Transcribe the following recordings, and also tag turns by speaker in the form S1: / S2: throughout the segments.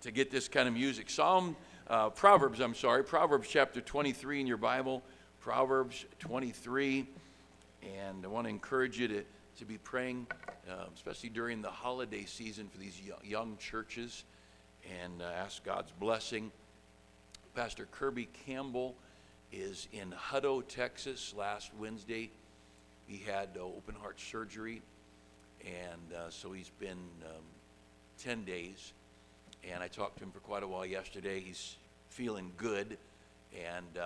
S1: to get this kind of music. Proverbs chapter 23 in your Bible, Proverbs 23. And I want to encourage you to be praying, especially during the holiday season for these young churches, and ask God's blessing. Pastor Kirby Campbell is in Hutto, Texas. Last Wednesday, he had open heart surgery, and so he's been 10 days. And I talked to him for quite a while yesterday. He's feeling good, and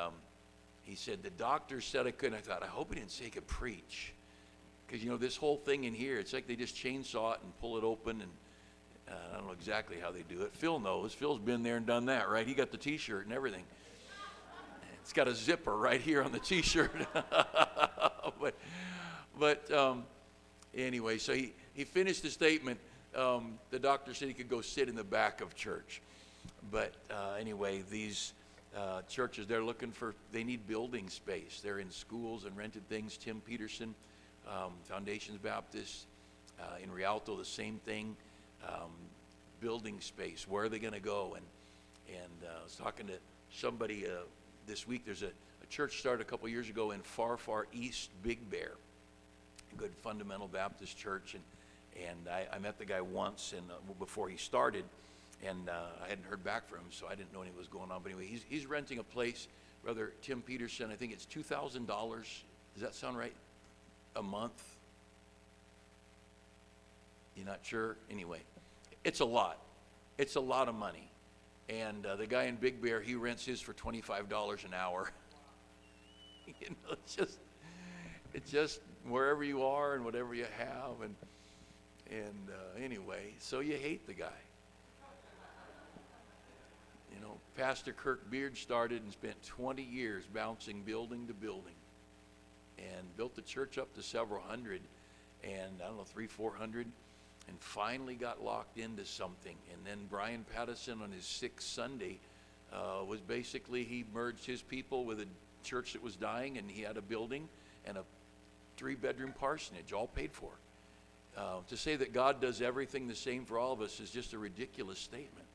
S1: he said, the doctor said I couldn't. I thought, I hope he didn't say he could preach. Because, this whole thing in here, it's like they just chainsaw it and pull it open, and I don't know exactly how they do it. Phil knows. Phil's been there and done that, right? He got the T-shirt and everything. It's got a zipper right here on the T-shirt. but anyway, so he finished the statement. The doctor said he could go sit in the back of church. But anyway, these churches, they need building space. They're in schools and rented things. Tim Peterson, Foundations Baptist, in Rialto, the same thing. Building space. Where are they going to go? And I was talking to somebody this week. There's a church started a couple years ago in far east Big Bear, a good fundamental Baptist church, and I met the guy once and before he started, and I hadn't heard back from him, so I didn't know anything was going on. But anyway, he's renting a place. Brother Tim Peterson, I think it's $2,000. Does that sound right? A month? You're not sure? Anyway, it's a lot. It's a lot of money. And the guy in Big Bear, he rents his for $25 an hour. It's just wherever you are and whatever you have. And anyway, so you hate the guy. Pastor Kirk Beard started and spent 20 years bouncing building to building and built the church up to several hundred, and I don't know, 300-400, and finally got locked into something. And then Brian Pattison on his 6th Sunday was basically, he merged his people with a church that was dying, and he had a building and a 3-bedroom parsonage, all paid for. To say that God does everything the same for all of us is just a ridiculous statement.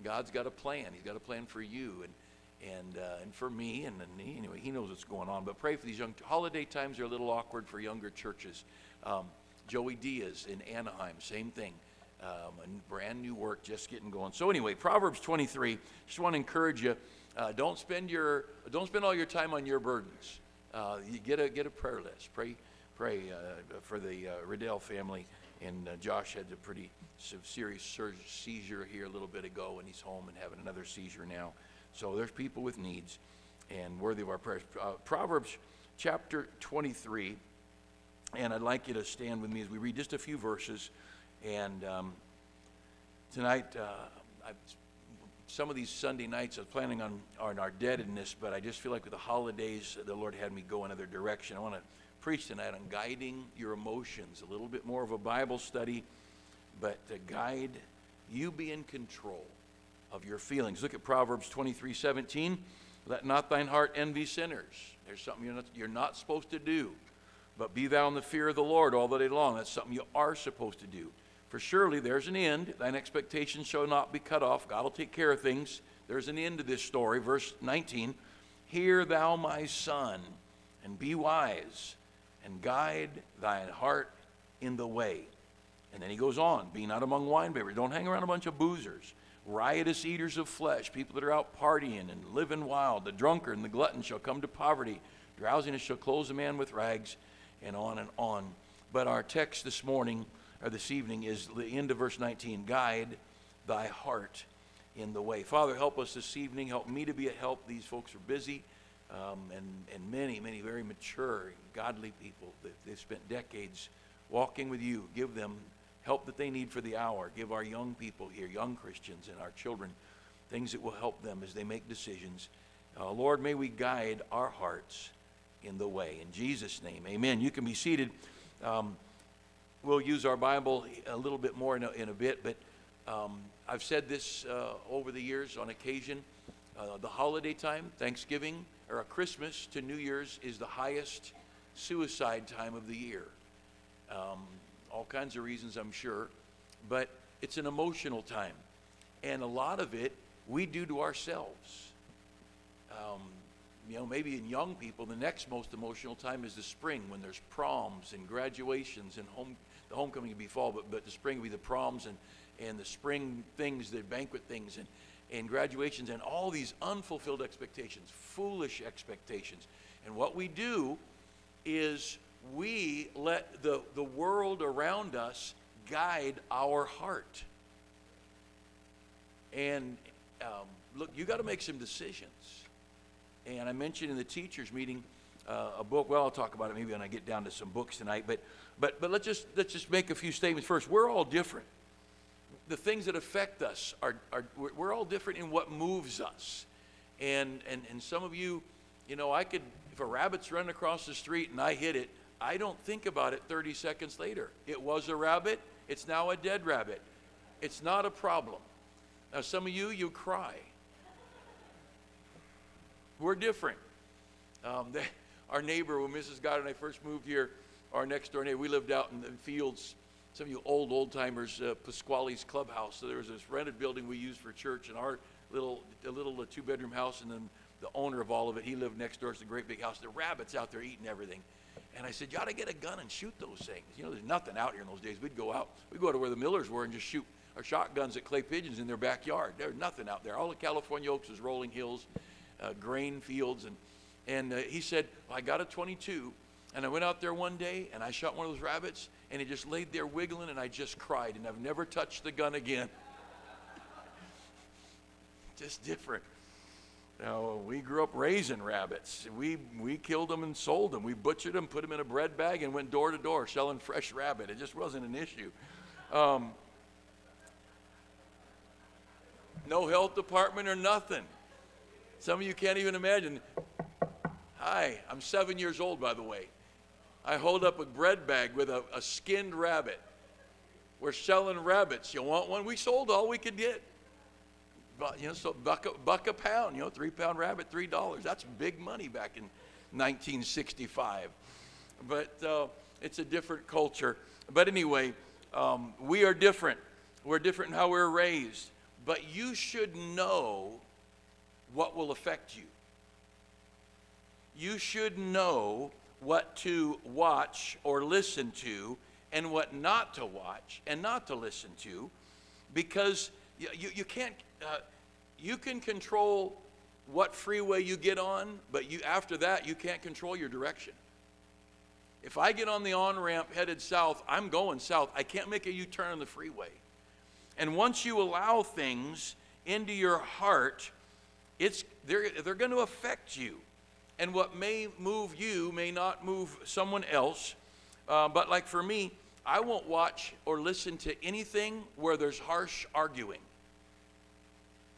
S1: God's got a plan. He's got a plan for you and for me, and anyway, he knows what's going on. But pray for these young. Holiday times are a little awkward for younger churches. Joey Diaz in Anaheim, same thing. A brand new work just getting going. So anyway, Proverbs 23. Just want to encourage you. Don't spend all your time on your burdens. You get a prayer list. Pray for the Riddell family. And Josh had a pretty serious seizure here a little bit ago, and he's home and having another seizure now. So there's people with needs and worthy of our prayers. Proverbs chapter 23, and I'd like you to stand with me as we read just a few verses. And tonight, some of these Sunday nights I was planning on our deadness, but I just feel like with the holidays, the Lord had me go another direction. I want to preach tonight on guiding your emotions, a little bit more of a Bible study, but to guide you, be in control of your feelings. Look at Proverbs 23:17. Let not thine heart envy sinners. There's something you're not supposed to do, but be thou in the fear of the Lord all the day long. That's something you are supposed to do. For surely there's an end. Thine expectation shall not be cut off. God will take care of things. There's an end to this story. Verse 19. Hear thou my son, and be wise, and guide thine heart in the way. And then he goes on, be not among winebibbers. Don't hang around a bunch of boozers, riotous eaters of flesh, people that are out partying and living wild. The drunkard and the glutton shall come to poverty. Drowsiness shall clothe a man with rags, and on and on. But our text this morning, or this evening, is the end of verse 19. Guide thy heart in the way. Father, help us this evening. Help me to be a help. These folks are busy. And many very mature, godly people that they've spent decades walking with you. Give them help that they need for the hour. Give our young people here, young Christians and our children, things that will help them as they make decisions. Lord, may we guide our hearts in the way. In Jesus' name, amen. You can be seated. We'll use our Bible a little bit more in a bit, but I've said this over the years on occasion. The holiday time, Thanksgiving, or Christmas to New Year's, is the highest suicide time of the year. All kinds of reasons, I'm sure, but it's an emotional time. And a lot of it we do to ourselves. Maybe in young people, the next most emotional time is the spring, when there's proms and graduations and the homecoming would be fall, but the spring would be the proms and the spring things, the banquet things, and graduations, and all these unfulfilled expectations, foolish expectations. And what we do is we let the world around us guide our heart. And look, you got to make some decisions. And I mentioned in the teachers meeting a book. Well, I'll talk about it maybe when I get down to some books tonight. But let's just make a few statements first. We're all different. The things that affect us we're all different in what moves us. And some of you, if a rabbit's running across the street and I hit it, I don't think about it 30 seconds later. It was a rabbit. It's now a dead rabbit. It's not a problem. Now, some of you cry. We're different. Our neighbor, when Mrs. Goddard and I first moved here, our next door neighbor, we lived out in the fields. Some of you old timers, Pasquale's Clubhouse. So there was this rented building we used for church, and our little 2-bedroom house, and then the owner of all of it, he lived next door. It's a great big house. The rabbits out there eating everything. And I said, you ought to get a gun and shoot those things. There's nothing out here in those days. We'd go to where the Millers were and just shoot our shotguns at clay pigeons in their backyard. There's nothing out there. All the California Oaks was rolling hills, grain fields, and he said, well, I got a .22, and I went out there one day and I shot one of those rabbits, and he just laid there wiggling, and I just cried, and I've never touched the gun again. Just different. Now, we grew up raising rabbits. We killed them and sold them. We butchered them, put them in a bread bag, and went door to door selling fresh rabbit. It just wasn't an issue. No health department or nothing. Some of you can't even imagine. Hi, I'm 7 years old, by the way. I hold up a bread bag with a skinned rabbit. We're selling rabbits. You want one? We sold all we could get. But, so buck a pound, 3-pound rabbit, $3. That's big money back in 1965. But it's a different culture. But anyway, we are different. We're different in how we're raised. But you should know what will affect you. You should know what to watch or listen to, and what not to watch and not to listen to, because you can't. You can control what freeway you get on, but after that you can't control your direction. If I get on the on-ramp headed south, I'm going south. I can't make a U-turn on the freeway. And once you allow things into your heart, they're going to affect you. And what may move you may not move someone else. But like for me, I won't watch or listen to anything where there's harsh arguing.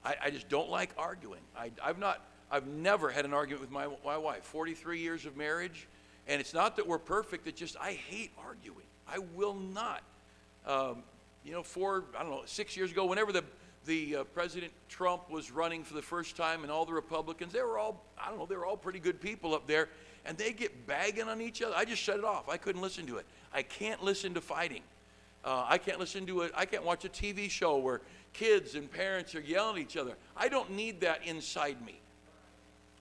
S1: I just don't like arguing. I've never had an argument with my wife. 43 years of marriage, and it's not that we're perfect. It's just I hate arguing. I will not. 6 years ago, whenever the President Trump was running for the first time, and all the Republicans, they were all pretty good people up there, and they get bagging on each other. I just shut it off. I couldn't listen to it. I can't listen to fighting. I can't listen to it. I can't watch a TV show where kids and parents are yelling at each other. I don't need that inside me.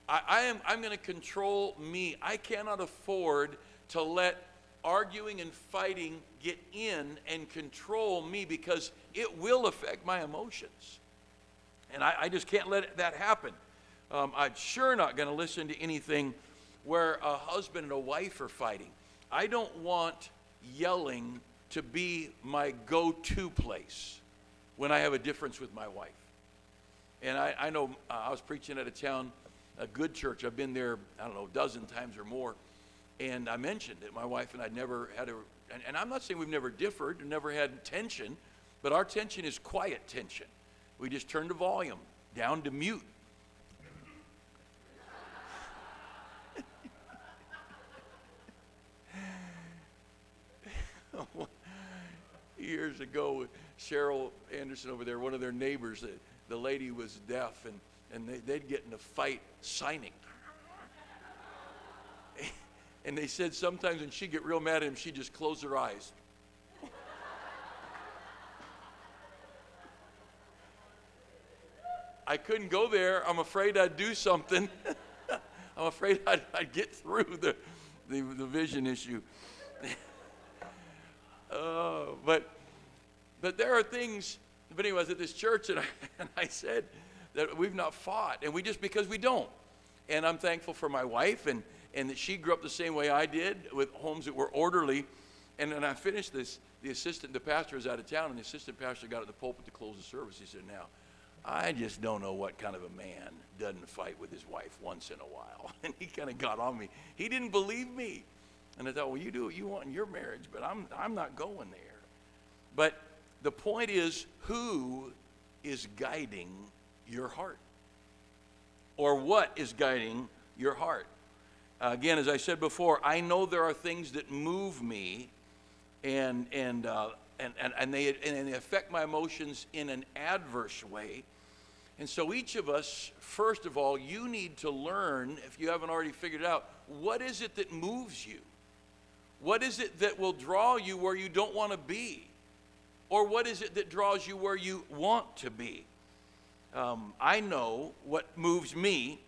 S1: I'm going to control me. I cannot afford to let arguing and fighting get in and control me, because it will affect my emotions. And I just can't let that happen. I'm sure not going to listen to anything where a husband and a wife are fighting. I don't want yelling to be my go-to place when I have a difference with my wife. And I know I was preaching at a good church. I've been there, a dozen times or more. And I mentioned that my wife and I never had and I'm not saying we've never differed, never had tension, but our tension is quiet tension. We just turn the volume down to mute. Years ago, Cheryl Anderson over there, one of their neighbors, the lady was deaf, and they'd get in a fight signing. And they said sometimes when she'd get real mad at him, she'd just close her eyes. I couldn't go there. I'm afraid I'd do something. I'm afraid I'd get through the vision issue. But there are things, but anyways, at this church, and I said that we've not fought, and we just, because we don't. And I'm thankful for my wife, and that she grew up the same way I did, with homes that were orderly. And then I finished this, the pastor was out of town, and the assistant pastor got at the pulpit to close the service. He said, now, I just don't know what kind of a man doesn't fight with his wife once in a while. And he kind of got on me. He didn't believe me. And I thought, well, you do what you want in your marriage, but I'm not going there. But the point is, who is guiding your heart? Or what is guiding your heart? Again, as I said before, I know there are things that move me, and they affect my emotions in an adverse way. And so each of us, first of all, you need to learn, if you haven't already figured it out, what is it that moves you? What is it that will draw you where you don't want to be? Or what is it that draws you where you want to be? I know what moves me,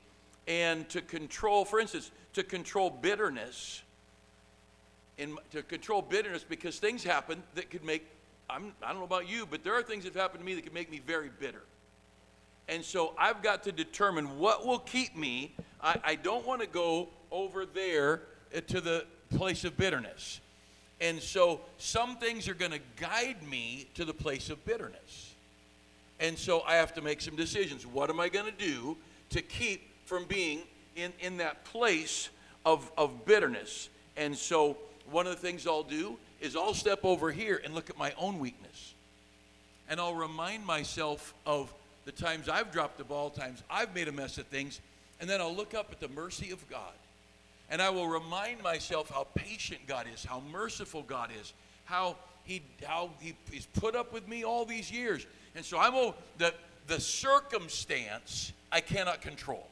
S1: and to control, for instance, to control bitterness, because things happen that could make, I don't know about you, but there are things that have happened to me that could make me very bitter. And so I've got to determine what will keep me. I don't want to go over there to the place of bitterness. And so some things are going to guide me to the place of bitterness. And so I have to make some decisions. What am I going to do to keep from being in that place of bitterness? And so one of the things I'll do is I'll step over here and look at my own weakness. And I'll remind myself of the times I've dropped the ball, times I've made a mess of things, and then I'll look up at the mercy of God. And I will remind myself how patient God is, how merciful God is, how he's put up with me all these years. And so the circumstance I cannot control.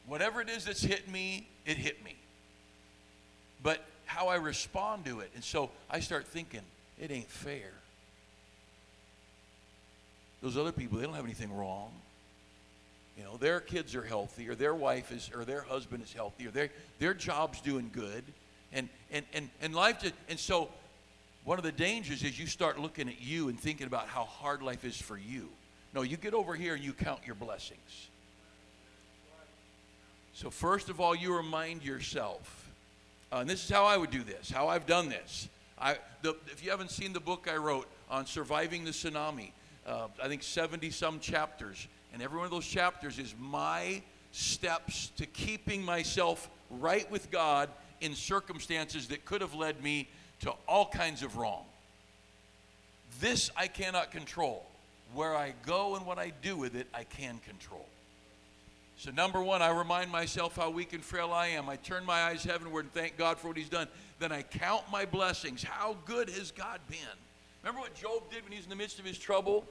S1: Whatever it is that's hit me, it hit me. But how I respond to it. And so I start thinking, it ain't fair. Those other people, they don't have anything wrong. You know, their kids are healthy, or their wife is, or their husband is healthy, or their job's doing good. And life just, and so one of the dangers is you start looking at you and thinking about how hard life is for you. No, you get over here and you count your blessings. So first of all, you remind yourself, and this is how I would do this, how I've done this. If you haven't seen the book I wrote on surviving the tsunami, I think 70-some chapters, and every one of those chapters is my steps to keeping myself right with God in circumstances that could have led me to all kinds of wrong. This I cannot control. Where I go and what I do with it, I can control. So number one, I remind myself how weak and frail I am. I turn my eyes heavenward and thank God for what he's done. Then I count my blessings. How good has God been? Remember what Job did when he was in the midst of his trouble?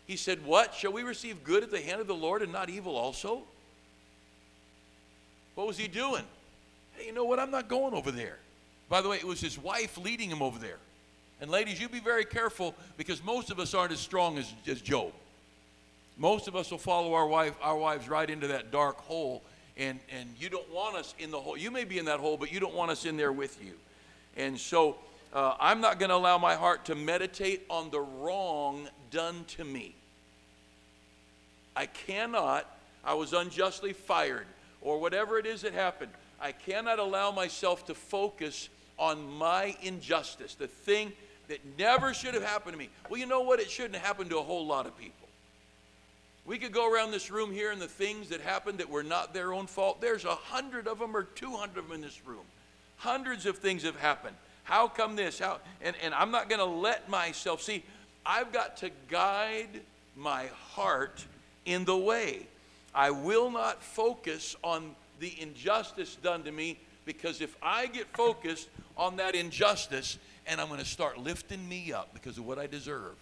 S1: He said, what? Shall we receive good at the hand of the Lord and not evil also? What was he doing? Hey, you know what? I'm not going over there. By the way, it was his wife leading him over there. And ladies, you be very careful, because most of us aren't as strong as Job. Most of us will follow our wives right into that dark hole, and you don't want us in the hole. You may be in that hole, but you don't want us in there with you. And so I'm not going to allow my heart to meditate on the wrong done to me. I was unjustly fired, or whatever it is that happened. I cannot allow myself to focus on my injustice, the thing that never should have happened to me. Well, you know what? It shouldn't happen to a whole lot of people. We could go around this room here and the things that happened that were not their own fault. There's 100 of them or 200 of them in this room. Hundreds of things have happened. How come this? And I'm not going to let myself, see, I've got to guide my heart in the way. I will not focus on the injustice done to me, because if I get focused on that injustice, and I'm going to start lifting me up because of what I deserve,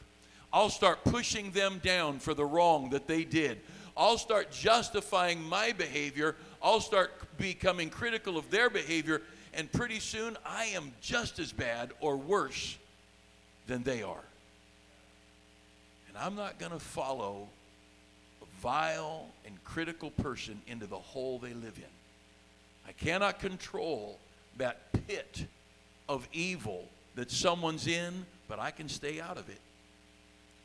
S1: I'll start pushing them down for the wrong that they did. I'll start justifying my behavior. I'll start becoming critical of their behavior, and pretty soon I am just as bad or worse than they are. And I'm not going to follow vile and critical person into the hole they live in. I cannot control that pit of evil that someone's in, but I can stay out of it.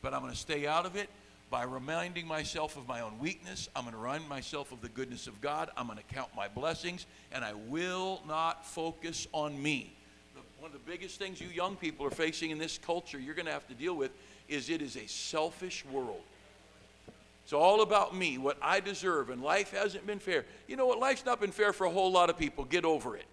S1: But I'm going to stay out of it by reminding myself of my own weakness. I'm going to remind myself of the goodness of God. I'm going to count my blessings, and I will not focus on me. One of the biggest things you young people are facing in this culture you're going to have to deal with is it is a selfish world. It's all about me, what I deserve, and life hasn't been fair. You know what? Life's not been fair for a whole lot of people. Get over it.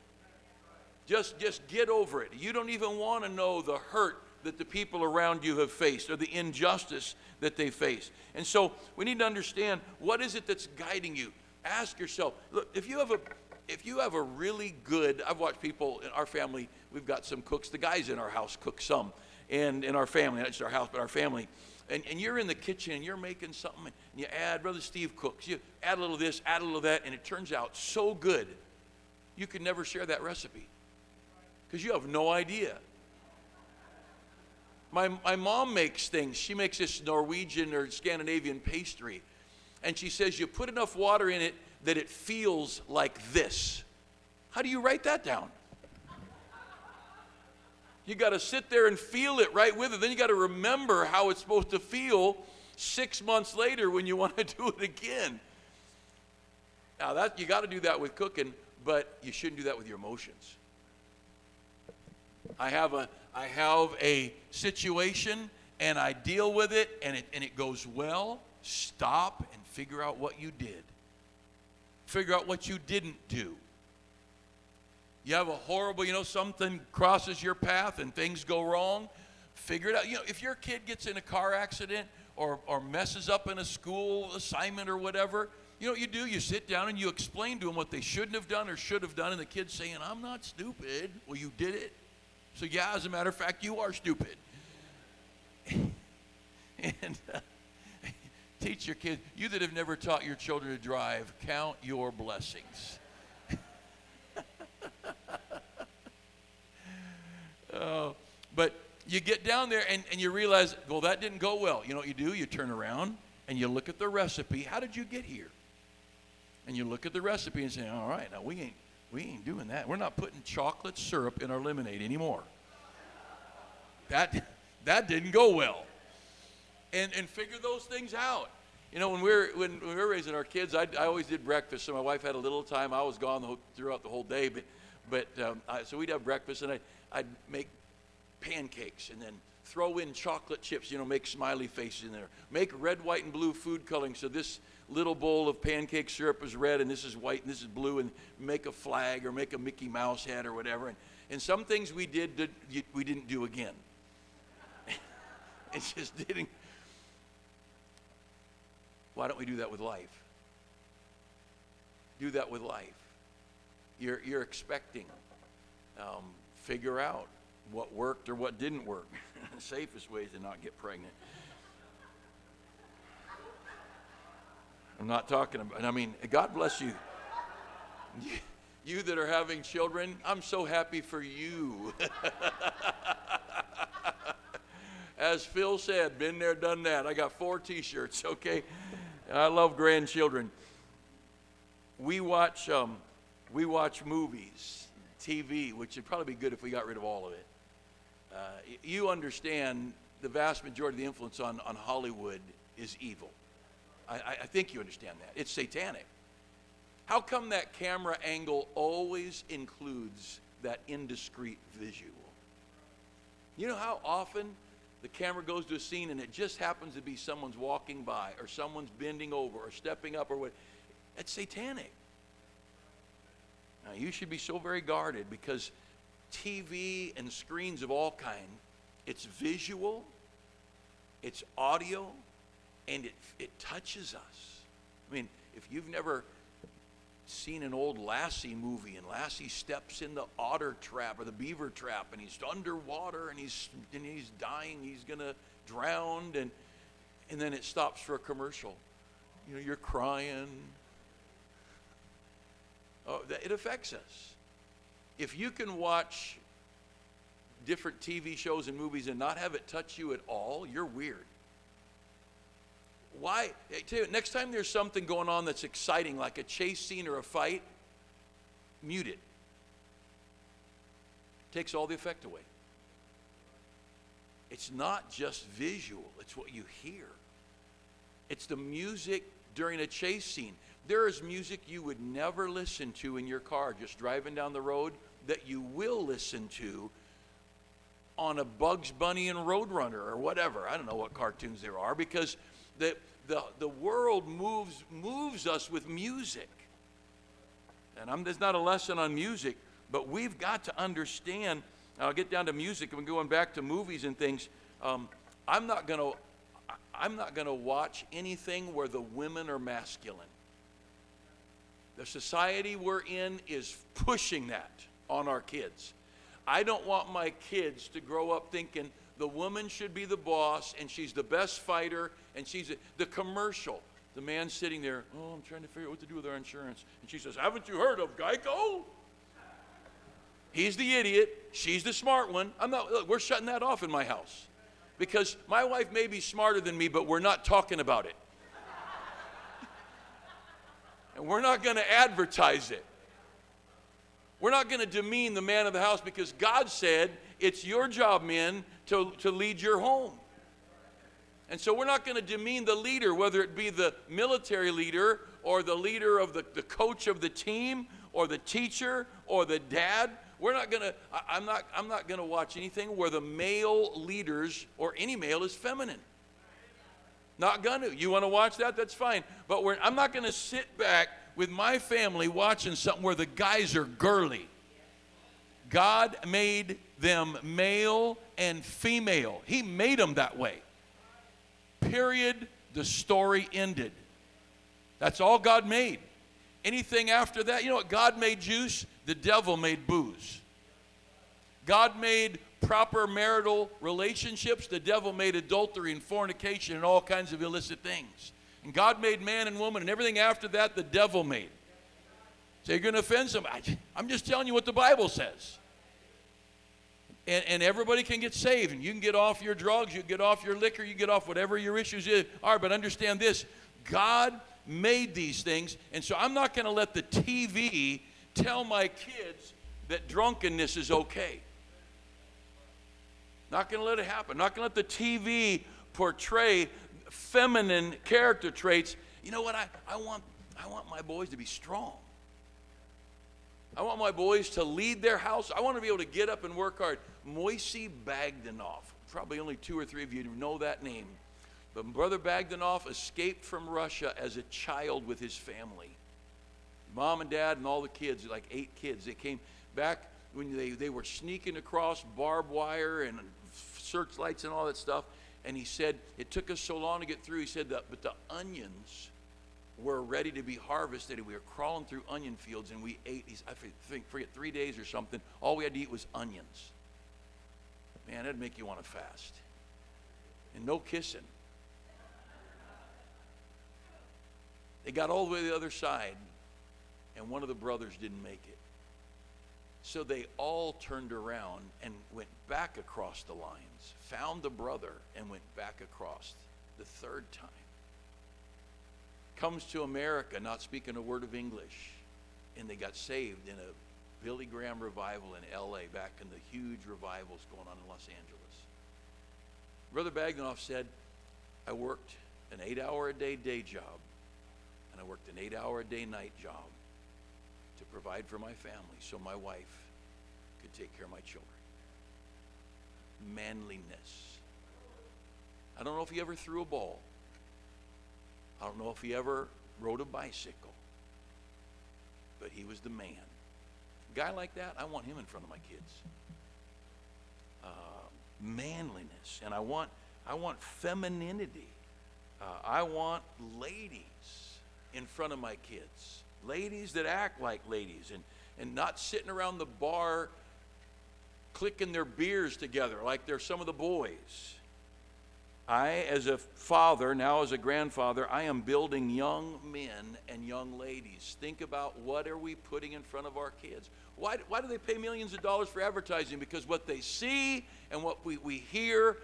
S1: Just get over it. You don't even want to know the hurt that the people around you have faced or the injustice that they face. And so we need to understand, what is it that's guiding you? Ask yourself, look, if you have a really good, I've watched people in our family, we've got some cooks, the guys in our house cook some, and in our family, not just our house, but our family. And you're in the kitchen and you're making something, and you add, Brother Steve cooks, you add a little of this, add a little of that, and it turns out so good, you can never share that recipe because you have no idea. My mom makes things. She makes this Norwegian or Scandinavian pastry, and she says you put enough water in it that it feels like this. How do you write that down? You got to sit there and feel it right with it. Then you got to remember how it's supposed to feel 6 months later when you want to do it again. Now that you got to do that with cooking, but you shouldn't do that with your emotions. I have a situation and I deal with it and it goes well. Stop and figure out what you did. Figure out what you didn't do. You have a horrible, something crosses your path and things go wrong, figure it out. If your kid gets in a car accident or messes up in a school assignment or whatever, you know what you do? You sit down and you explain to them what they shouldn't have done or should have done, and the kid's saying, I'm not stupid. Well, you did it. So yeah, as a matter of fact, you are stupid. And teach your kids, you that have never taught your children to drive, count your blessings. But you get down there and you realize, well, that didn't go well. You know what you do? You turn around and you look at the recipe. How did you get here? And you look at the recipe and say, all right, now we ain't doing that. We're not putting chocolate syrup in our lemonade anymore. That didn't go well. And figure those things out. When we were raising our kids, I always did breakfast. So my wife had a little time. I was gone throughout the whole day, so we'd have breakfast, and I'd make pancakes and then throw in chocolate chips, make smiley faces in there. Make red, white, and blue food coloring, so this little bowl of pancake syrup is red and this is white and this is blue, and make a flag or make a Mickey Mouse head or whatever. And some things we didn't do again. It just didn't. Why don't we do that with life? Do that with life. You're expecting. Figure out what worked or what didn't work. The safest way is to not get pregnant. I'm not talking about, God bless you. You that are having children, I'm so happy for you. As Phil said, been there, done that. I got 4 t-shirts, okay? I love grandchildren. We watch movies, TV, which would probably be good if we got rid of all of it. You understand the vast majority of the influence on Hollywood is evil. I think you understand that. It's satanic. How come that camera angle always includes that indiscreet visual? You know how often the camera goes to a scene and it just happens to be someone's walking by or someone's bending over or stepping up or what? It's satanic. Now, you should be so very guarded because TV and screens of all kind, it's visual, it's audio, and it touches us. If you've never seen an old Lassie movie and Lassie steps in the otter trap or the beaver trap and he's underwater and he's dying, he's gonna drown, and then it stops for a commercial. You're crying. Oh, it affects us. If you can watch different TV shows and movies and not have it touch you at all, you're weird. why? I tell you, next time there's something going on that's exciting, like a chase scene or a fight, mute it. Takes all the effect away. It's not just visual, it's what you hear. It's the music during a chase scene. There is music you would never listen to in your car just driving down the road that you will listen to on a Bugs Bunny and Roadrunner or whatever. I don't know what cartoons there are, because the world moves us with music. And there's not a lesson on music, but we've got to understand. I'll get down to music and going back to movies and things. I'm not going to watch anything where the women are masculine. The society we're in is pushing that on our kids. I don't want my kids to grow up thinking the woman should be the boss and she's the best fighter and she's the commercial. The man sitting there, oh, I'm trying to figure out what to do with our insurance. And she says, haven't you heard of Geico? He's the idiot. She's the smart one. Look, we're shutting that off in my house. Because my wife may be smarter than me, but we're not talking about it. And we're not going to advertise it. We're not going to demean the man of the house, because God said it's your job, men, to lead your home. And so we're not going to demean the leader, whether it be the military leader or the leader of the coach of the team or the teacher or the dad. We're not going to, I'm not going to watch anything where the male leaders or any male is feminine. Not going to. You want to watch that? That's fine. But I'm not going to sit back with my family watching something where the guys are girly. God made them male and female. He made them that way. Period. The story ended. That's all God made. Anything after that, you know what? God made juice, the devil made booze. God made proper marital relationships, the devil made adultery and fornication and all kinds of illicit things. And God made man and woman, and everything after that the devil made. So you're going to offend somebody. I'm just telling you what the Bible says. And everybody can get saved, and you can get off your drugs, you can get off your liquor, you can get off whatever your issues are. But understand this, God made these things, and so I'm not going to let the TV tell my kids that drunkenness is okay. Not going to let it happen. Not going to let the TV portray feminine character traits. You know what? I want my boys to be strong. I want my boys to lead their house. I want to be able to get up and work hard. Moisey Bagdanoff. Probably only 2 or 3 of you know that name. But Brother Bagdanoff escaped from Russia as a child with his family. Mom and dad and all the kids, like 8 kids. They came back when they were sneaking across barbed wire and searchlights and all that stuff. And he said, it took us so long to get through. He said, but the onions were ready to be harvested. And we were crawling through onion fields, and we ate these, I forget, 3 days or something. All we had to eat was onions. Man, that'd make you want to fast. And no kissing. They got all the way to the other side, and one of the brothers didn't make it. So they all turned around and went back across the lines, found the brother, and went back across the 3rd time. Comes to America, not speaking a word of English, and they got saved in a Billy Graham revival in L.A. back in the huge revivals going on in Los Angeles. Brother Bagdanoff said, I worked an 8-hour-a-day day job, and I worked an 8-hour-a-day night job to provide for my family so my wife could take care of my children. Manliness. I don't know if he ever threw a ball. I don't know if he ever rode a bicycle, but he was the man. A guy like that, I want him in front of my kids. Manliness, and I want femininity. I want ladies in front of my kids. Ladies that act like ladies and not sitting around the bar clicking their beers together like they're some of the boys. I, as a father, now as a grandfather, I am building young men and young ladies. Think about, what are we putting in front of our kids? Why do they pay millions of dollars for advertising? Because what they see and what we hear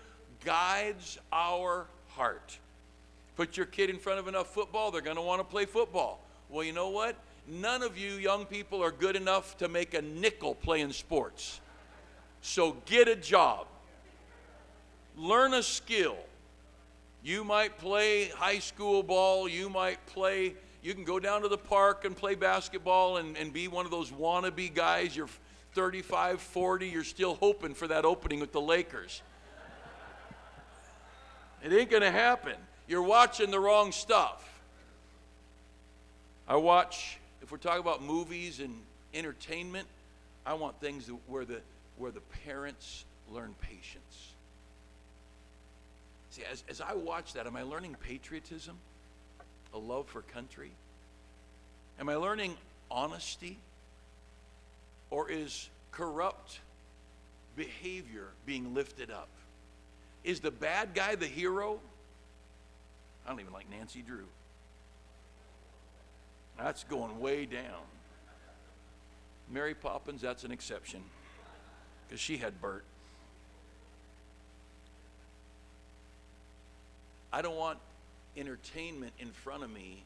S1: guides our heart. Put your kid in front of enough football, they're going to want to play football. Well, you know what? None of you young people are good enough to make a nickel playing sports. So get a job. Learn a skill. You might play high school ball. You can go down to the park and play basketball and be one of those wannabe guys. You're 35, 40. You're still hoping for that opening with the Lakers. It ain't going to happen. You're watching the wrong stuff. If we're talking about movies and entertainment, I want things where the parents learn patience. See, as I watch that, am I learning patriotism? A love for country? Am I learning honesty? Or is corrupt behavior being lifted up? Is the bad guy the hero? I don't even like Nancy Drew. That's going way down. Mary Poppins, that's an exception, because she had Bert. I don't want entertainment in front of me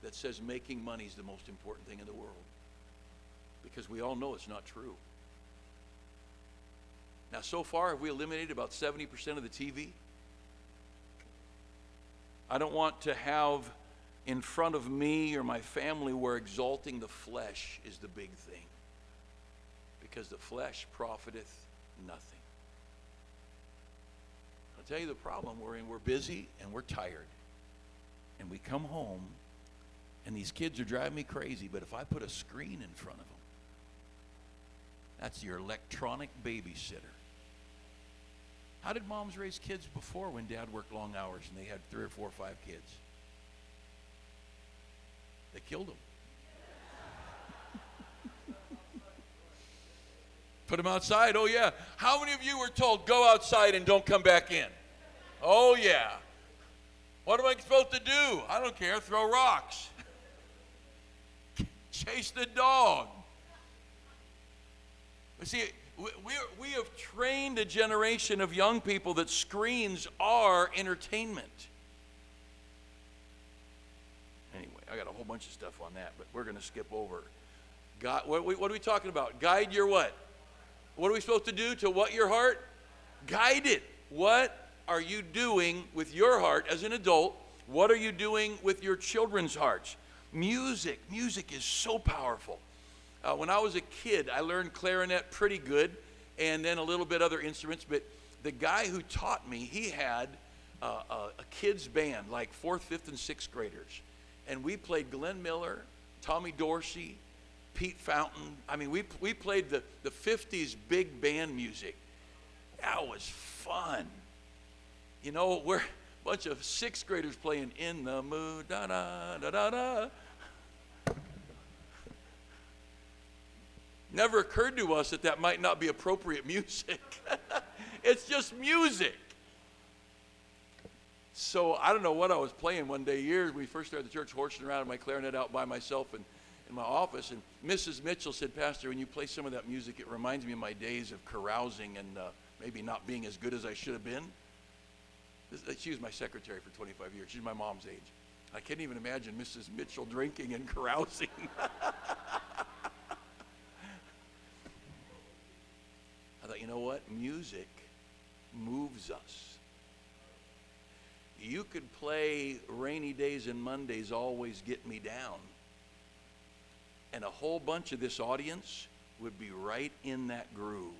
S1: that says making money is the most important thing in the world, because we all know it's not true. Now, so far, have we eliminated about 70% of the TV? I don't want to have in front of me or my family where exalting the flesh is the big thing, because the flesh profiteth nothing. I'll tell you the problem we're in. We're busy and we're tired. And we come home and these kids are driving me crazy, but if I put a screen in front of them, that's your electronic babysitter. How did moms raise kids before when dad worked long hours and they had 3 or 4 or 5 kids? They killed them. Put them outside. Oh, yeah. How many of you were told, go outside and don't come back in? Oh, yeah. What am I supposed to do? I don't care. Throw rocks. Chase the dog. But see, we have trained a generation of young people that screens are entertainment. Anyway, I got a whole bunch of stuff on that, but we're going to skip over. God, what are we talking about? Guide your what? What are we supposed to do to what your heart? Guide it. What are you doing with your heart as an adult? What are you doing with your children's hearts? Music is so powerful. When I was a kid, I learned clarinet pretty good, and then a little bit other instruments. But the guy who taught me, he had a kids band, like 4th, 5th, and 6th graders. And we played Glenn Miller, Tommy Dorsey, Pete Fountain. I mean, we played the 50s big band music. That was fun. You know, we're a bunch of 6th graders playing In the Mood, da-da-da-da-da. Never occurred to us that might not be appropriate music. It's just music. So I don't know what I was playing one day years. We first started the church, horsing around with my clarinet out by myself in my office. And Mrs. Mitchell said, Pastor, when you play some of that music, it reminds me of my days of carousing and maybe not being as good as I should have been. She was my secretary for 25 years. She's my mom's age. I can't even imagine Mrs. Mitchell drinking and carousing. I thought, you know what? Music moves us. You could play Rainy Days and Mondays Always Get Me Down, and a whole bunch of this audience would be right in that groove.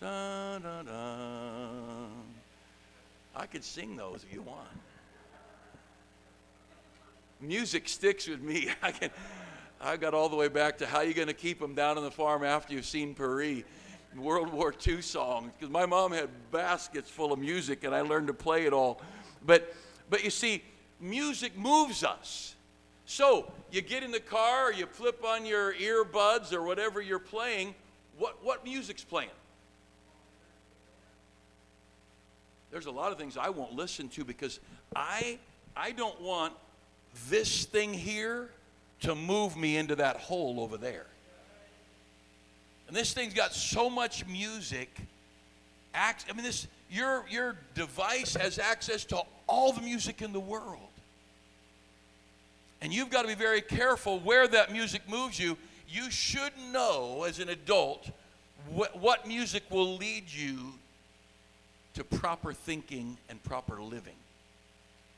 S1: Da, da, da. I could sing those if you want. Music sticks with me. I got all the way back to How You Gonna Keep Them Down on the Farm After You've Seen Paris, World War II songs, because my mom had baskets full of music and I learned to play it all. But you see, music moves us. So you get in the car or you flip on your earbuds or whatever you're playing, what music's playing? There's a lot of things I won't listen to because I don't want this thing here to move me into that hole over there. And this thing's got so much music. your device has access to all the music in the world. And you've got to be very careful where that music moves you. You should know as an adult what music will lead you to proper thinking and proper living.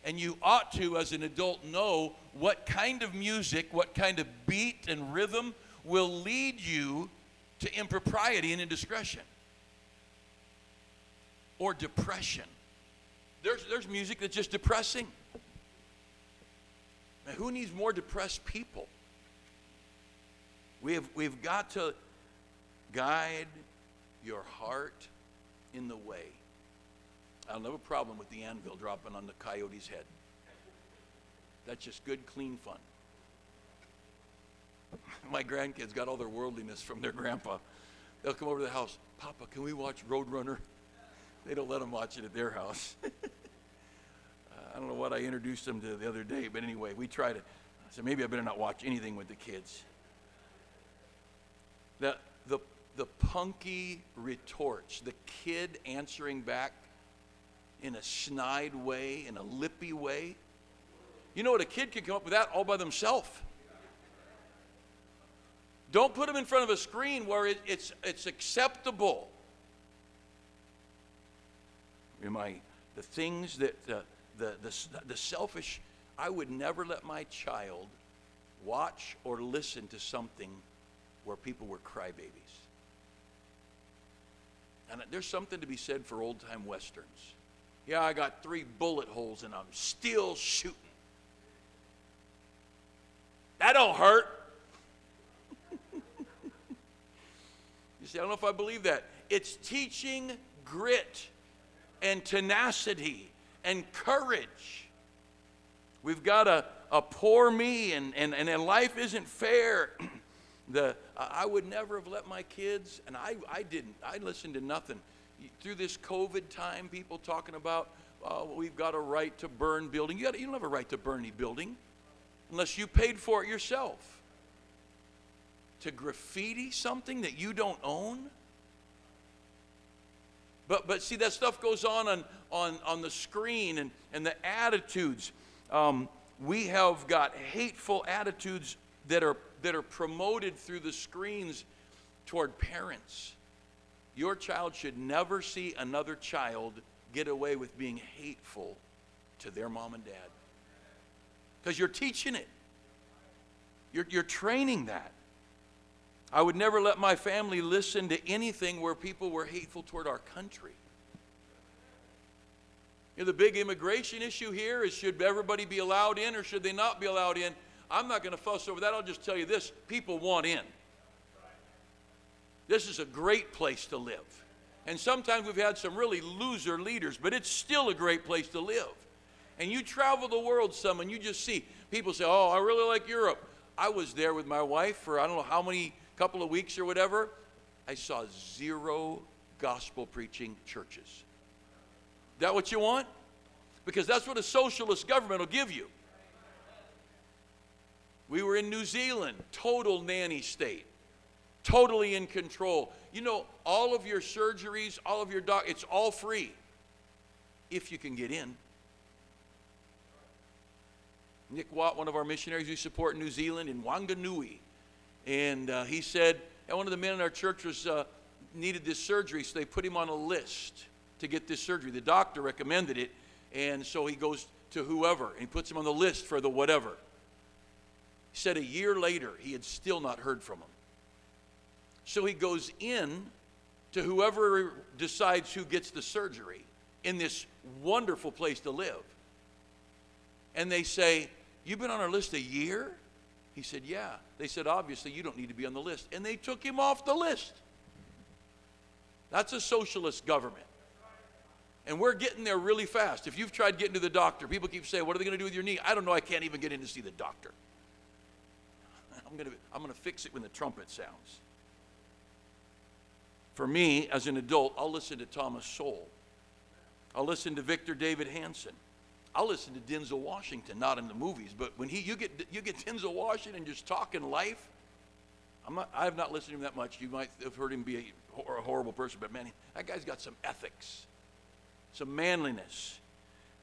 S1: And you ought to, as an adult, know what kind of music, what kind of beat and rhythm will lead you to impropriety and indiscretion or depression. There's music that's just depressing. Now, who needs more depressed people? We've got to guide your heart in the way. I don't have a problem with the anvil dropping on the coyote's head. That's just good, clean fun. My grandkids got all their worldliness from their grandpa. They'll come over to the house. Papa, can we watch Roadrunner? They don't let them watch it at their house. I don't know what I introduced them to the other day, but anyway, we tried it. I said, maybe I better not watch anything with the kids. The punky retorts, the kid answering back in a snide way, in a lippy way. You know what? A kid can come up with that all by themselves. Don't put them in front of a screen where it's acceptable. The things that the selfish, I would never let my child watch or listen to something where people were crybabies. And there's something to be said for old-time westerns. Yeah, I got 3 bullet holes and I'm still shooting. That don't hurt. You see, I don't know if I believe that. It's teaching grit and tenacity and courage. We've got a poor me and life isn't fair. I would never have let my kids, and I didn't. I listened to nothing. Through this COVID time, people talking about, we've got a right to burn building. You don't have a right to burn any building unless you paid for it yourself. To graffiti something that you don't own? But see, that stuff goes on the screen and the attitudes. We have got hateful attitudes that are promoted through the screens toward parents. Your child should never see another child get away with being hateful to their mom and dad. Because you're teaching it. You're training that. I would never let my family listen to anything where people were hateful toward our country. You know, the big immigration issue here is, should everybody be allowed in or should they not be allowed in? I'm not going to fuss over that. I'll just tell you this. People want in. This is a great place to live. And sometimes we've had some really loser leaders, but it's still a great place to live. And you travel the world some and you just see people say, oh, I really like Europe. I was there with my wife for I don't know how many, couple of weeks or whatever. I saw 0 gospel preaching churches. Is that what you want? Because that's what a socialist government will give you. We were in New Zealand, total nanny state, totally in control. You know, all of your surgeries, all of your it's all free if you can get in. Nick Watt, one of our missionaries we support in New Zealand, in Wanganui, and he said, and one of the men in our church was needed this surgery, so they put him on a list to get this surgery. The doctor recommended it, and so he goes to whoever, and he puts him on the list for the whatever. He said a year later, he had still not heard from him. So he goes in to whoever decides who gets the surgery in this wonderful place to live. And they say, you've been on our list a year? He said, yeah. They said, obviously, you don't need to be on the list. And they took him off the list. That's a socialist government. And we're getting there really fast. If you've tried getting to the doctor, people keep saying, what are they going to do with your knee? I don't know. I can't even get in to see the doctor. I'm going to fix it when the trumpet sounds. For me, as an adult, I'll listen to Thomas Sowell. I'll listen to Victor David Hanson. I'll listen to Denzel Washington, not in the movies, but when you get Denzel Washington just talking life, I have not listened to him that much. You might have heard him be a horrible person, but man, that guy's got some ethics. some manliness.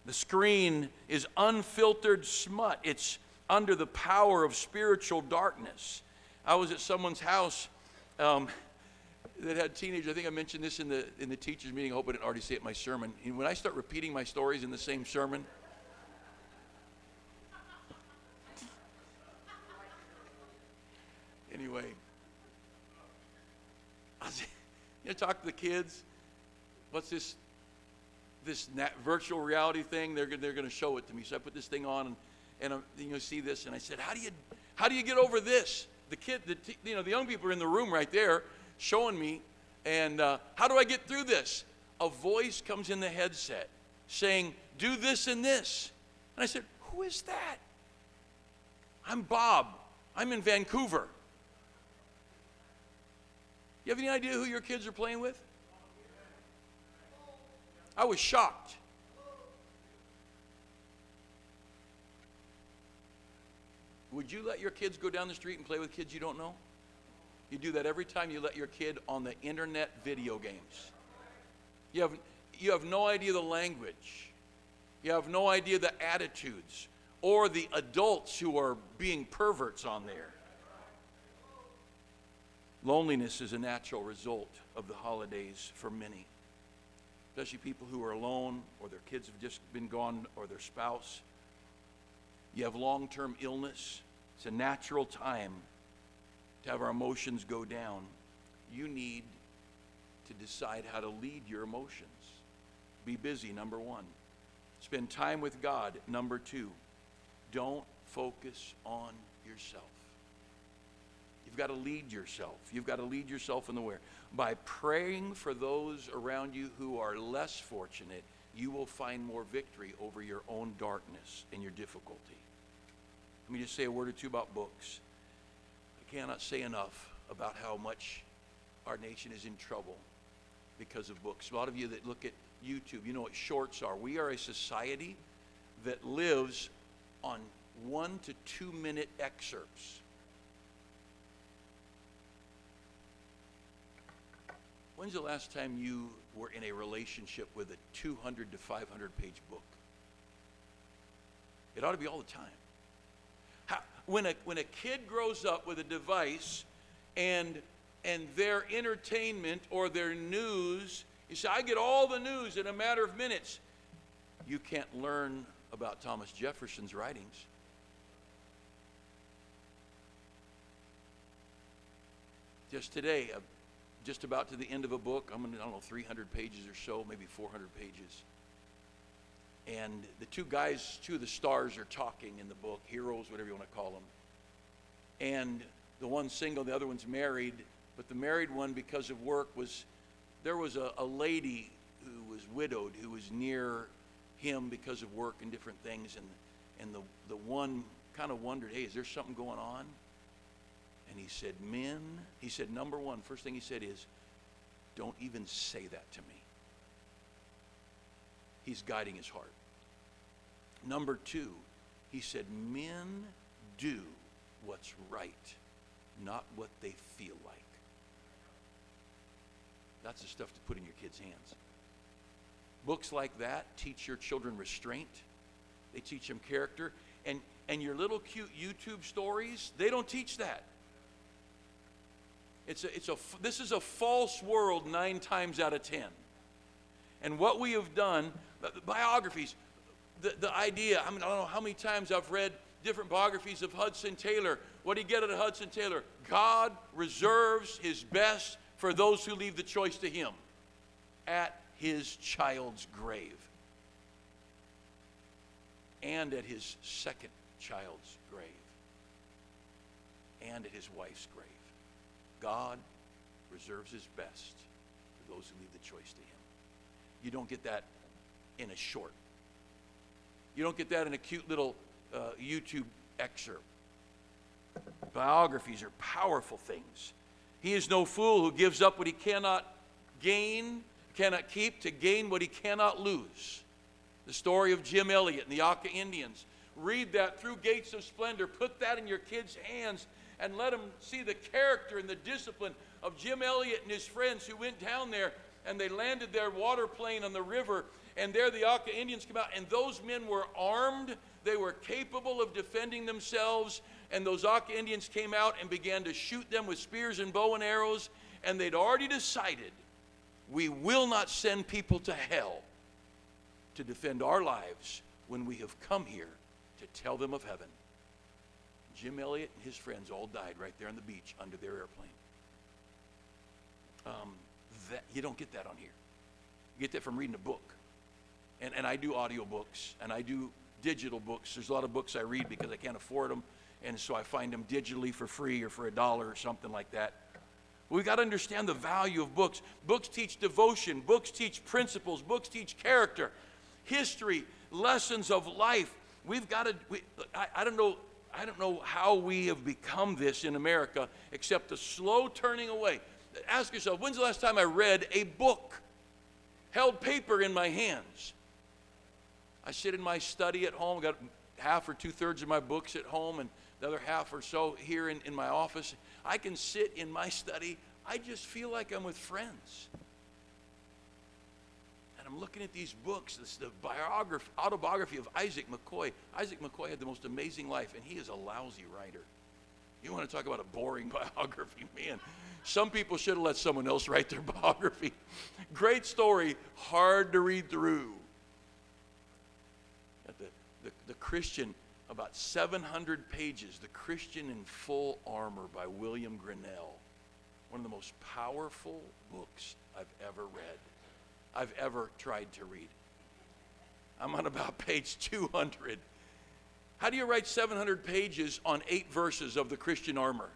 S1: The screen is unfiltered smut. It's under the power of spiritual darkness. I was at someone's house that had teenagers. I think I mentioned this in the teachers meeting. I hope I didn't already say it in my sermon. And when I start repeating my stories in the same sermon, anyway, talk to the kids. What's this virtual reality thing? They're going to show it to me. So I put this thing on, and see this, and I said, how do you get over this? The young people are in the room right there, showing me, and how do I get through this? A voice comes in the headset saying, do this and this. And I said, who is that? I'm Bob. I'm in Vancouver. You have any idea who your kids are playing with? I was shocked. Would you let your kids go down the street and play with kids you don't know? You do that every time you let your kid on the internet video games. You have no idea the language. You have no idea the attitudes or the adults who are being perverts on there. Loneliness is a natural result of the holidays for many, especially people who are alone or their kids have just been gone or their spouse. You have long-term illness. It's a natural time to have our emotions go down. You need to decide how to lead your emotions. Be busy, number one. Spend time with God, number two. Don't focus on yourself. You've got to lead yourself. You've got to lead yourself in the way. By praying for those around you who are less fortunate, you will find more victory over your own darkness and your difficulty. Let me just say a word or two about books. I cannot say enough about how much our nation is in trouble because of books. A lot of you that look at YouTube, you know what shorts are. We are a society that lives on 1 to 2 minute excerpts. When's the last time you were in a relationship with a 200 to 500 page book? It ought to be all the time. When a kid grows up with a device and their entertainment or their news, you say, I get all the news in a matter of minutes. You can't learn about Thomas Jefferson's writings. Just today, just about to the end of a book, I'm in, 300 pages or so, maybe 400 pages. And the two of the stars are talking in the book, heroes, whatever you want to call them. And the one's single, the other one's married. But the married one, because of work, there was a lady who was widowed who was near him because of work and different things. And the one kind of wondered, hey, is there something going on? And he said, number one, first thing he said is, don't even say that to me. He's guiding his heart. Number two, he said, men do what's right, not what they feel like. That's the stuff to put in your kids' hands. Books like that teach your children restraint. They teach them character. And your little cute YouTube stories, they don't teach that. This is a false world 9 times out of 10. And what we have done, biographies, the idea, I don't know how many times I've read different biographies of Hudson Taylor. What do you get out of Hudson Taylor? God reserves his best for those who leave the choice to him at his child's grave and at his second child's grave and at his wife's grave. God reserves his best for those who leave the choice to him. You don't get that in a short. You don't get that in a cute little YouTube excerpt. Biographies are powerful things. He is no fool who gives up what he cannot keep to gain what he cannot lose. The story of Jim Elliot and the Auca Indians. Read that through Gates of Splendor. Put that in your kids' hands and let them see the character and the discipline of Jim Elliot and his friends who went down there and they landed their water plane on the river And there the Auca Indians come out, and those men were armed. They were capable of defending themselves. And those Auca Indians came out and began to shoot them with spears and bow and arrows. And they'd already decided, we will not send people to hell to defend our lives when we have come here to tell them of heaven. Jim Elliot and his friends all died right there on the beach under their airplane. You don't get that on here. You get that from reading a book. And I do audio books, and I do digital books. There's a lot of books I read because I can't afford them, and so I find them digitally for free or for $1 or something like that. We've got to understand the value of books. Books teach devotion. Books teach principles. Books teach character, history, lessons of life. We've got to, I don't know how we have become this in America except the slow turning away. Ask yourself, when's the last time I read a book? Held paper in my hands. I sit in my study at home. I've got half or 2/3 of my books at home and the other half or so here in my office. I can sit in my study. I just feel like I'm with friends. And I'm looking at these books. This is the autobiography of Isaac McCoy. Isaac McCoy had the most amazing life, and he is a lousy writer. You want to talk about a boring biography, man. Some people should have let someone else write their biography. Great story, hard to read through. The Christian, about 700 pages, The Christian in Full Armor by William Grinnell. One of the most powerful books I've ever read, I've ever tried to read. I'm on about page 200. How do you write 700 pages on 8 verses of the Christian armor?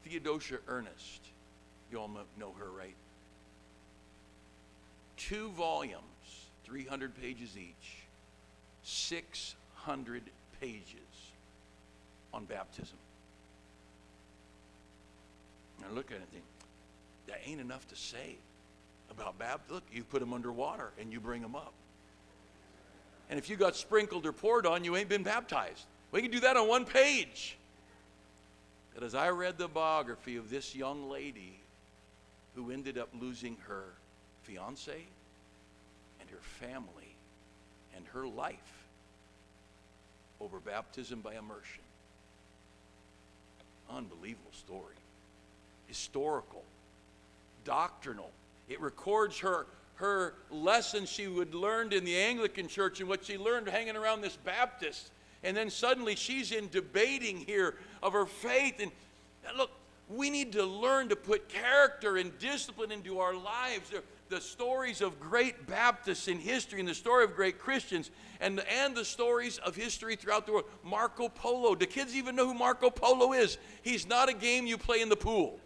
S1: Theodosia Ernest, you all know her, right? 2 volumes, 300 pages each, 600 pages on baptism. Now look at it and think, that ain't enough to say about baptism. Look, you put them underwater and you bring them up. And if you got sprinkled or poured on, you ain't been baptized. We can do that on 1 page. But as I read the biography of this young lady who ended up losing her fiance and her family and her life over baptism by immersion. Unbelievable story. Historical, doctrinal. It records her lessons she would learned in the Anglican church and what she learned hanging around this Baptist. And then suddenly she's in debating here of her faith. And look, we need to learn to put character and discipline into our lives. The stories of great Baptists in history and the story of great Christians and the stories of history throughout the world. Marco Polo. Do kids even know who Marco Polo is? He's not a game you play in the pool.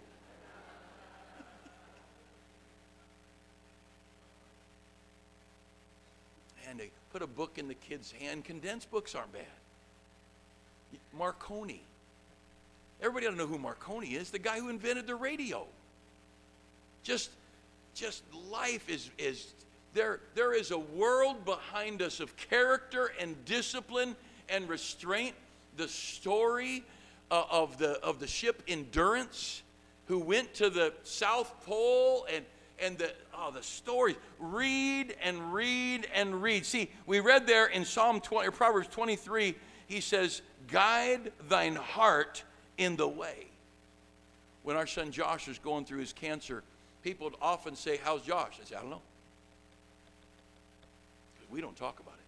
S1: And they put a book in the kid's hand. Condensed books aren't bad. Marconi. Everybody ought to know who Marconi is, the guy who invented the radio. Just life is there is a world behind us of character and discipline and restraint. The story of the ship Endurance, who went to the South Pole, and the stories. Read and read and read. See, we read there in Proverbs 23, he says, guide thine heart in the way. When our son Josh was going through his cancer, people would often say, how's Josh? I said, I don't know. Because we don't talk about it.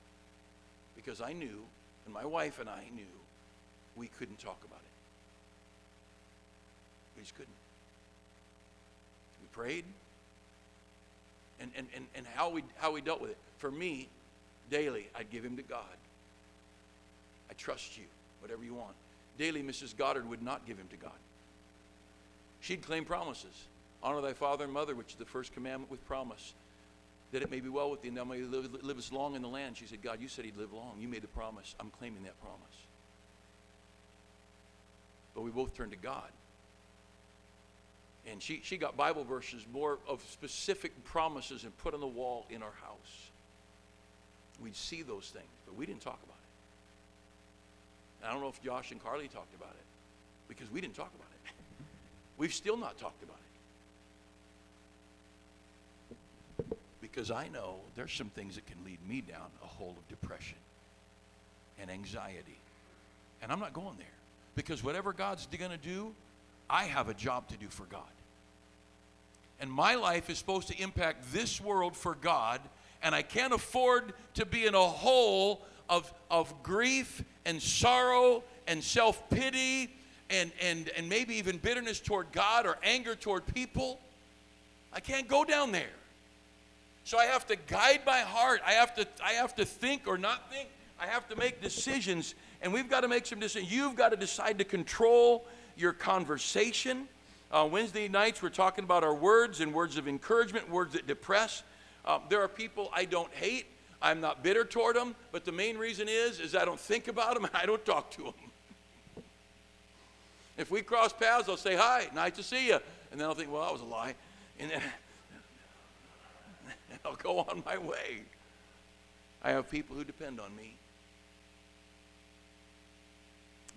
S1: Because I knew, and my wife and I knew, we couldn't talk about it. We just couldn't. We prayed. And how we dealt with it. For me, daily, I'd give him to God. I trust you, whatever you want. Daily, Mrs. Goddard would not give him to God. She'd claim promises. Honor thy father and mother, which is the first commandment with promise, that it may be well with thee, and thou may live as long in the land. She said, God, you said he'd live long. You made the promise. I'm claiming that promise. But we both turned to God. And she got Bible verses, more of specific promises, and put on the wall in our house. We'd see those things, but we didn't talk about it. And I don't know if Josh and Carly talked about it, because we didn't talk about it. We've still not talked about it. Because I know there's some things that can lead me down a hole of depression and anxiety. And I'm not going there. Because whatever God's going to do, I have a job to do for God. And my life is supposed to impact this world for God, and I can't afford to be in a hole of grief and sorrow and self-pity and maybe even bitterness toward God or anger toward people. I can't go down there. So I have to guide my heart. I have to think or not think. I have to make decisions, and we've got to make some decisions. You've got to decide to control your conversation. Wednesday nights, we're talking about our words and words of encouragement, words that depress. There are people I don't hate. I'm not bitter toward them, but the main reason is I don't think about them and I don't talk to them. If we cross paths, I'll say, hi, nice to see you. And then I'll think, well, that was a lie. And then I'll go on my way. I have people who depend on me.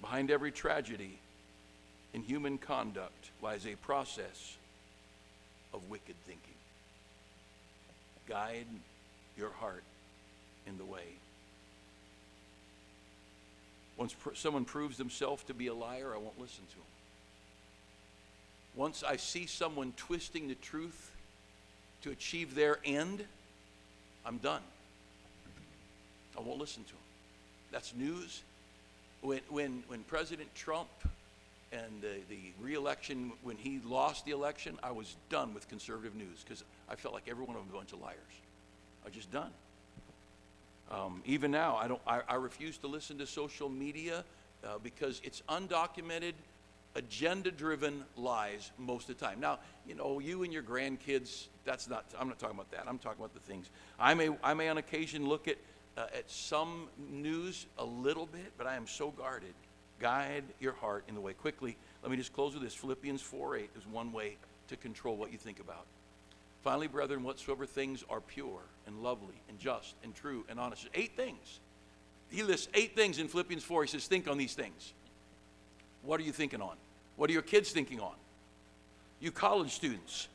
S1: Behind every tragedy in human conduct lies a process of wicked thinking. Guide your heart in the way. Once someone proves themselves to be a liar, I won't listen to them. Once I see someone twisting the truth to achieve their end, I'm done. I won't listen to them. That's news. When President Trump and the re-election, when he lost the election, I was done with conservative news because I felt like every one of them was a bunch of liars. I was just done. Even now, I refuse to listen to social media because it's undocumented, agenda-driven lies most of the time. Now, you and your grandkids, I'm not talking about that. I'm talking about the things. I may on occasion look at some news a little bit, but I am so guarded. Guide your heart in the way. Quickly, let me just close with this. Philippians 4:8 is one way to control what you think about. Finally, brethren, whatsoever things are pure and lovely and just and true and honest. 8 things. He lists 8 things in Philippians 4. He says, think on these things. What are you thinking on? What are your kids thinking on? You college students,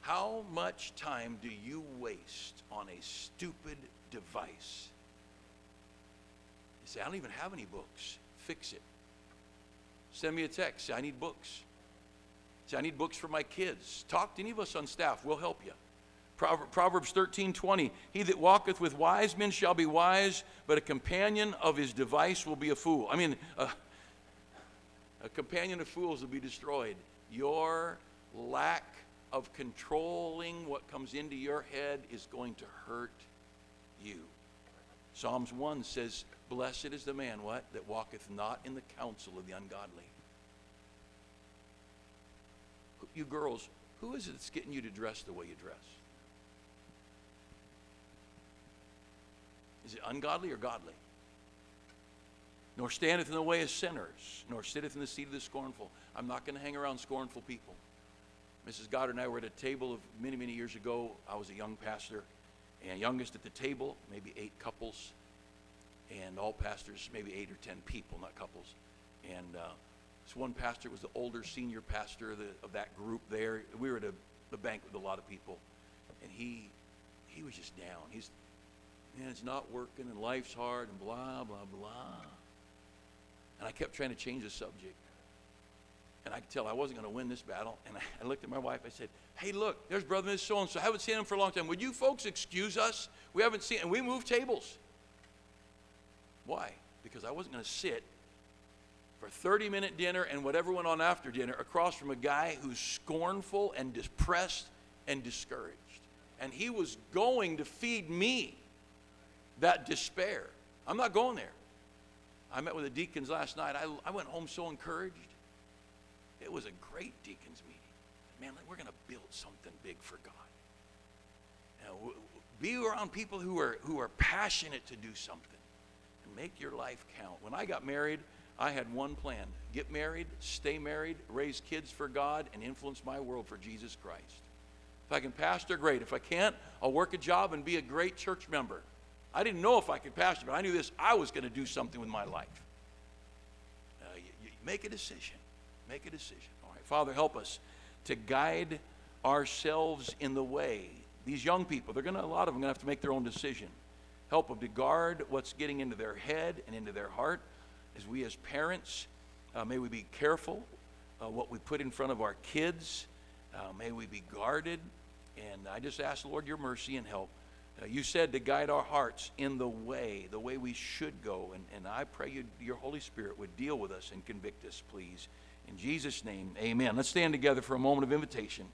S1: how much time do you waste on a stupid device? You say, I don't even have any books. Fix it. Send me a text. Say, I need books. Say, I need books for my kids. Talk to any of us on staff. We'll help you. Proverbs 13:20. He that walketh with wise men shall be wise, but a companion of his device will be a fool. A companion of fools will be destroyed. Your lack of controlling what comes into your head is going to hurt you. Psalms 1 says, blessed is the man, what? That walketh not in the counsel of the ungodly. You girls, who is it that's getting you to dress the way you dress? Is it ungodly or godly? Nor standeth in the way of sinners, nor sitteth in the seat of the scornful. I'm not going to hang around scornful people. Mrs. Goddard and I were at a table of many, many years ago. I was a young pastor, and youngest at the table, maybe 8 couples, and all pastors, maybe 8 or 10 people, not couples. And this one pastor was the older senior pastor of that group there. We were at a banquet with a lot of people, and he was just down. It's not working, and life's hard, and blah, blah, blah. And I kept trying to change the subject. And I could tell I wasn't going to win this battle. And I looked at my wife. I said, hey, look, there's Brother Miss so-and-so. I haven't seen him for a long time. Would you folks excuse us? We haven't seen, and we moved tables. Why? Because I wasn't going to sit for a 30-minute dinner and whatever went on after dinner across from a guy who's scornful and depressed and discouraged. And he was going to feed me that despair. I'm not going there. I met with the deacons last night. I went home so encouraged. It was a great deacons meeting. Man, we're going to build something big for God. Now, be around people who are passionate to do something and make your life count. When I got married, I had one plan: get married, stay married, raise kids for God, and influence my world for Jesus Christ. If I can pastor, great. If I can't, I'll work a job and be a great church member. I didn't know if I could pastor, but I knew this. I was going to do something with my life. You make a decision. Make a decision. All right, Father, help us to guide ourselves in the way. these young people, a lot of them are going to have to make their own decision. Help them to guard what's getting into their head and into their heart. As we as parents, may we be careful what we put in front of our kids. May we be guarded. And I just ask, Lord, your mercy and help. You said to guide our hearts in the way we should go. And I pray your Holy Spirit would deal with us and convict us, please. In Jesus' name, amen. Let's stand together for a moment of invitation.